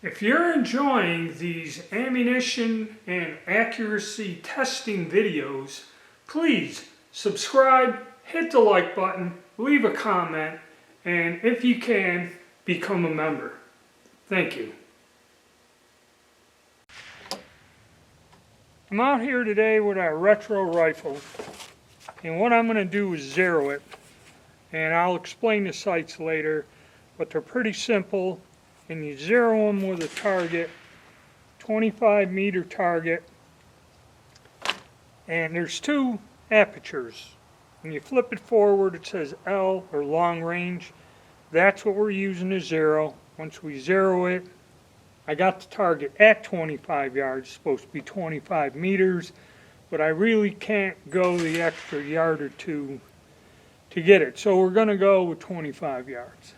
If you're enjoying these ammunition and accuracy testing videos, please subscribe, hit the like button, leave a comment, and if you can, become a member. Thank you. I'm out here today with our retro rifle, and what I'm going to do is zero it, and I'll explain the sights later, but they're pretty simple. And you zero them with a target, 25 meter target, and there's two apertures. When you flip it forward, it says L, or long range. That's what we're using to zero. Once we zero it, I got the target at 25 yards, it's supposed to be 25 meters, but I really can't go the extra yard or two to get it. So we're going to go with 25 yards.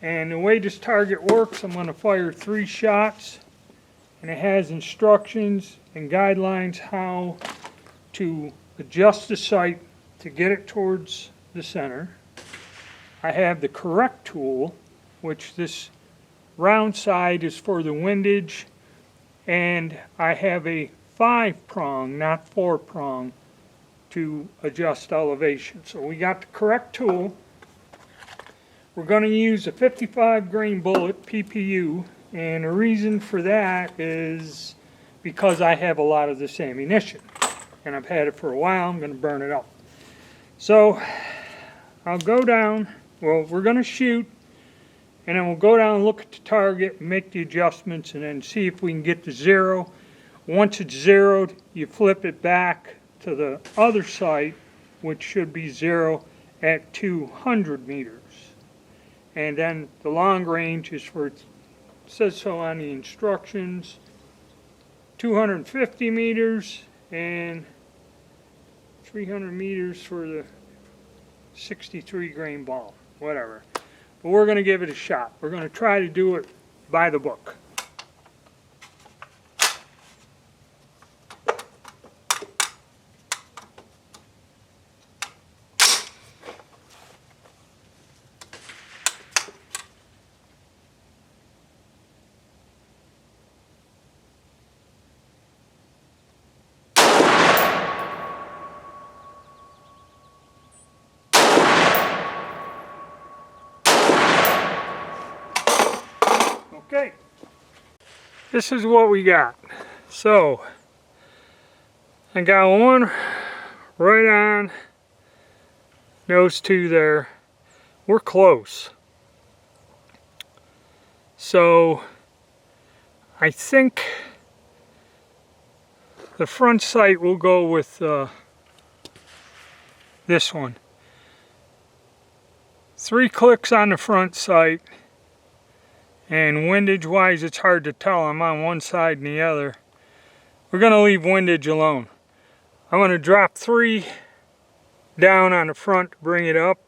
And the way this target works, I'm going to fire 3 shots, and it has instructions and guidelines how to adjust the sight to get it towards the center. I have the correct tool, which this round side is for the windage, and I have a 5-prong, not 4-prong, to adjust elevation. So we got the correct tool. We're going to use a 55 grain bullet, PPU, and the reason for that is because I have a lot of this ammunition, and I've had it for a while. I'm going to burn it up. So I'll go down, well, we're going to shoot, and then we'll go down and look at the target, make the adjustments, and then see if we can get to zero. Once it's zeroed, you flip it back to the other sight, which should be zero at 200 meters. And then the long range is for, it says so on the instructions, 250 meters and 300 meters for the 63 grain ball, whatever. But we're going to give it a shot. We're going to try to do it by the book. Okay, this is what we got. So, I got one right on those two there. We're close. So, I think the front sight will go with this one. 3 clicks on the front sight. And windage wise, it's hard to tell. I'm on one side and the other. We're going to leave windage alone. I'm going to drop 3 down on the front to bring it up.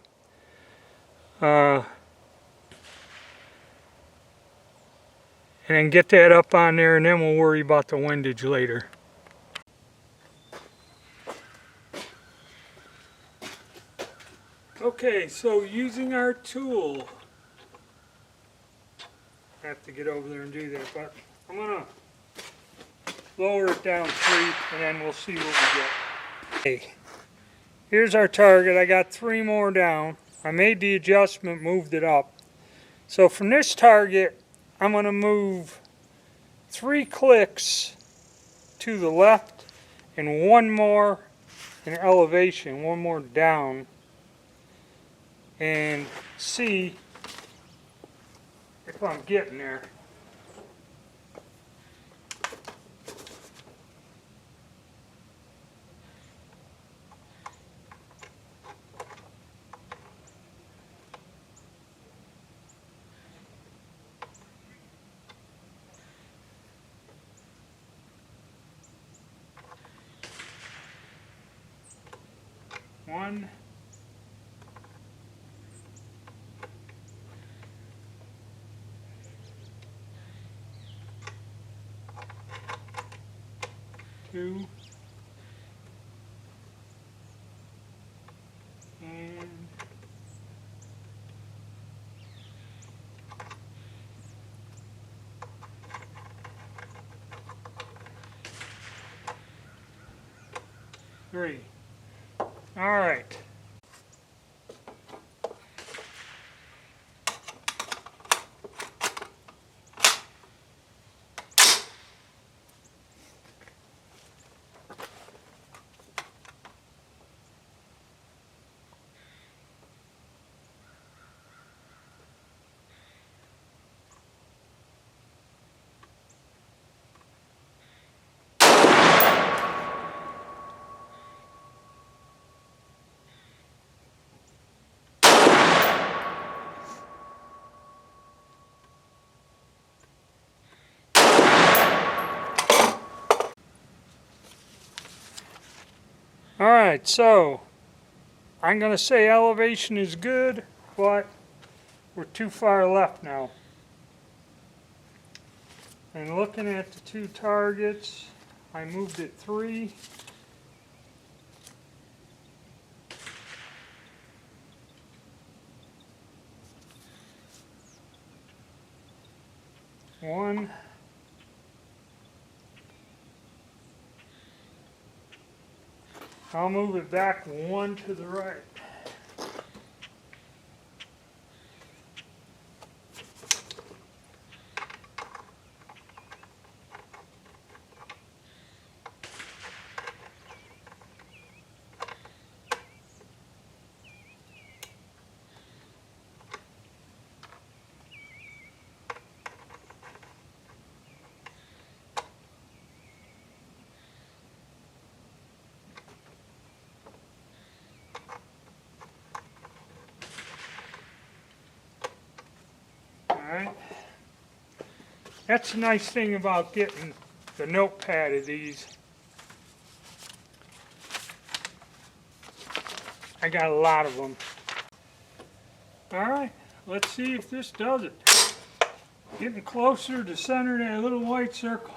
And then get that up on there, and then we'll worry about the windage later. Okay, so using our tool, have to get over there and do that, but I'm gonna lower it down 3 and then we'll see what we get. Okay, here's our target. I got 3 more down. I made the adjustment, moved it up. So from this target, I'm gonna move 3 clicks to the left and 1 more in elevation, 1 more down, and see if I'm getting there. One. 2, and 3. 3. All right. All right, so I'm going to say elevation is good, but we're too far left now. And looking at the two targets, I moved it 3. One. I'll move it back 1 to the right. Alright. That's the nice thing about getting the notepad of these. I got a lot of them. Alright, let's see if this does it. Getting closer to center that little white circle.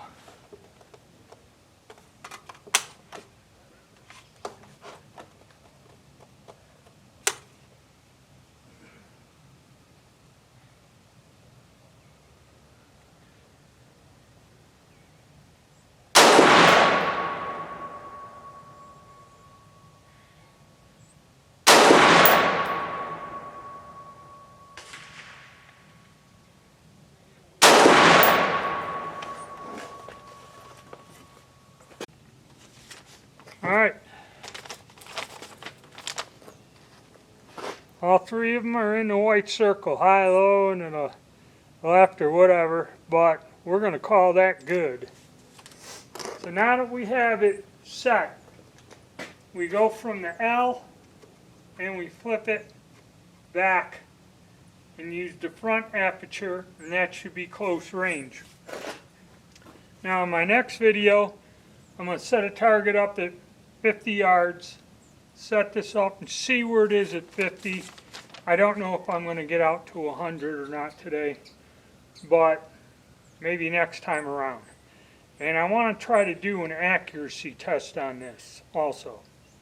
Alright. All 3 of them are in the white circle, high, low, and then a left or whatever, but we're going to call that good. So now that we have it set, we go from the L and we flip it back and use the front aperture, and that should be close range. Now in my next video, I'm going to set a target up at 50 yards, set this up and see where it is at 50. I don't know if I'm going to get out to 100 or not today, but maybe next time around. And I want to try to do an accuracy test on this also.